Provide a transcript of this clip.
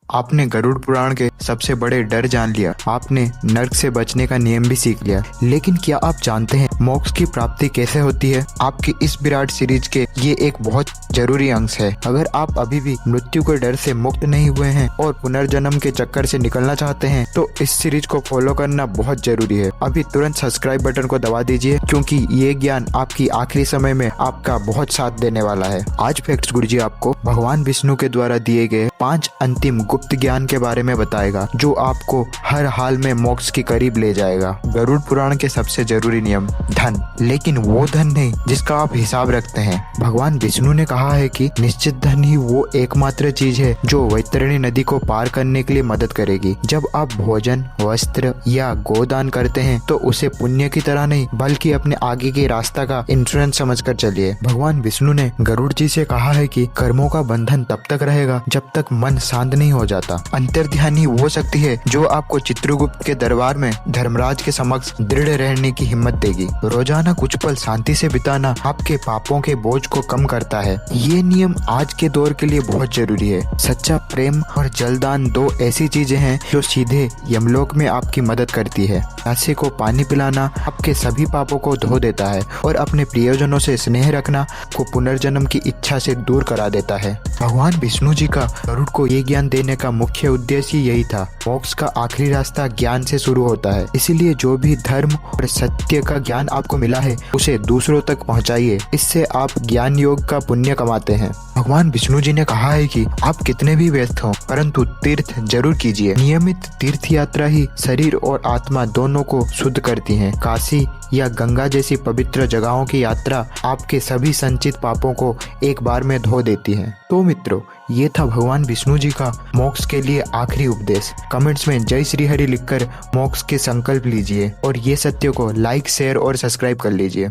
आपने गरुड़ पुराण के सबसे बड़े डर जान लिया, आपने नर्क से बचने का नियम भी सीख लिया, लेकिन क्या आप जानते हैं मोक्ष की प्राप्ति कैसे होती है? आपकी इस विराट सीरीज के ये एक बहुत जरूरी अंश है। अगर आप अभी भी मृत्यु के डर से मुक्त नहीं हुए हैं और पुनर्जन्म के चक्कर से निकलना चाहते हैं तो इस सीरीज को फॉलो करना बहुत जरूरी है। अभी तुरंत सब्सक्राइब बटन को दबा दीजिए, क्योंकि ये ज्ञान आपकी आखिरी समय में आपका बहुत साथ देने वाला है। आज फैक्ट्स गुरुजी आपको भगवान विष्णु के द्वारा दिए गए 5 अंतिम गुप्त ज्ञान के बारे में बताएगा, जो आपको हर हाल में मोक्ष के करीब ले जाएगा। गरुड़ पुराण के सबसे जरूरी नियम, धन, लेकिन वो धन नहीं जिसका आप हिसाब रखते हैं। भगवान विष्णु ने कहा है कि निश्चित धन ही वो एकमात्र चीज है जो वैतरणी नदी को पार करने के लिए मदद करेगी। जब आप भोजन, वस्त्र या गोदान करते हैं तो उसे पुण्य की तरह नहीं बल्कि अपने आगे के रास्ता का इंश्योरेंस समझकर चलिए। भगवान विष्णु ने गरुड़ जी से कहा है कि कर्मों का बंधन तब तक रहेगा जब तक मन शांत नहीं हो जाता। अंतर्ध्यान ही वो शक्ति है जो आपको चित्रगुप्त के दरबार में धर्मराज के समक्ष दृढ़ रहने की हिम्मत देगी। रोजाना कुछ पल शांति से बिताना आपके पापों के बोझ को कम करता है। ये नियम आज के दौर के लिए बहुत जरूरी है। सच्चा प्रेम और जलदान 2 ऐसी चीजें हैं जो सीधे यमलोक में आपकी मदद करती है। प्यासे को पानी पिलाना आपके सभी पापों को धो देता है और अपने प्रियजनों से स्नेह रखना को पुनर्जन्म की इच्छा से दूर करा देता है। भगवान विष्णु जी का गरुड़ को ये ज्ञान देने का मुख्य उद्देश्य यही था। मोक्ष का आखिरी रास्ता ज्ञान से शुरू होता है, इसीलिए जो भी धर्म और सत्य का ज्ञान आपको मिला है उसे दूसरों तक पहुंचाइए। इससे आप ज्ञान योग का पुण्य कमाते हैं। भगवान विष्णु जी ने कहा है कि आप कितने भी व्यस्त हों परंतु तीर्थ जरूर कीजिए। नियमित तीर्थ यात्रा ही शरीर और आत्मा दोनों को शुद्ध करती है। काशी या गंगा जैसी पवित्र जगहों की यात्रा आपके सभी संचित पापों को एक बार में धो देती है। तो मित्रों, ये था भगवान विष्णु जी का मोक्ष के लिए आखिरी उपदेश। कमेंट्स में जय श्री हरि लिखकर मोक्ष के संकल्प लीजिए और ये सत्य को लाइक, शेयर और सब्सक्राइब कर लीजिए।